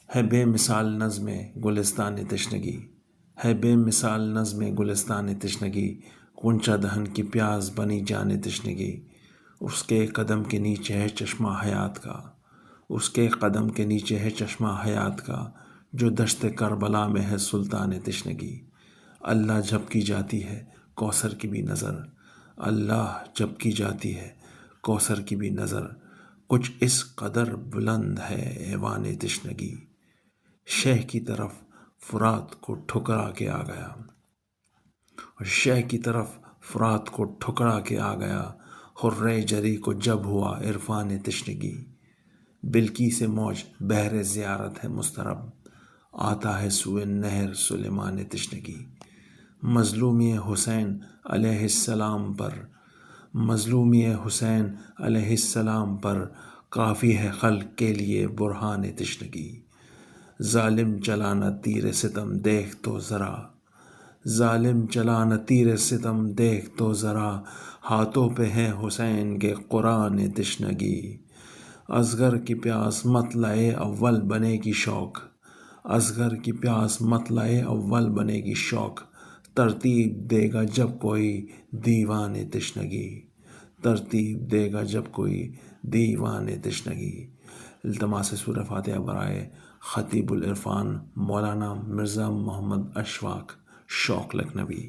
ہے بے مثال نظم گلستان تشنگی، ہے بے مثال نظم گلستان تشنگی، غنچہ دہن کی پیاس بنی جان تشنگی، اس کے قدم کے نیچے ہے چشمہ حیات کا، اس کے قدم کے نیچے ہے چشمہ حیات کا، جو دشت کربلا میں ہے سلطان تشنگی۔ اللہ جب کی جاتی ہے کوثر کی بھی نظر، اللہ جب کی جاتی ہے کوثر کی بھی نظر، کچھ اس قدر بلند ہے ایوان تشنگی، شہ کی طرف فرات کو ٹھکرا کے آ گیا، اور شہ کی طرف فرات کو ٹھکرا کے آ گیا، خرے جری کو جب ہوا عرفان تشنگی، بلکی سے موج بحر زیارت ہے مضطرب، آتا ہے سوئے نہر سلیمان تشنگی، مظلومی حسین علیہ السلام پر، مظلومی حسین علیہ السلام پر کافی ہے خلق کے لیے برہان تشنگی، ظالم چلا نہ تیر ستم دیکھ تو ذرا، ظالم چلا نہ تیر ستم دیکھ تو ذرا، ہاتھوں پہ ہے حسین کے قرآن تشنگی، اصغر کی پیاس مطلع اول بنے گی شوق، اصغر کی پیاس مطلع اول بنے گی شوق، ترتیب دے گا جب کوئی دیوان تشنگی، ترتیب دے گا جب کوئی دیوان تشنگی۔ التماس سورہ فاتحہ برائے خطیب العرفان مولانا مرزا محمد اشفاق شوق لکھنوی۔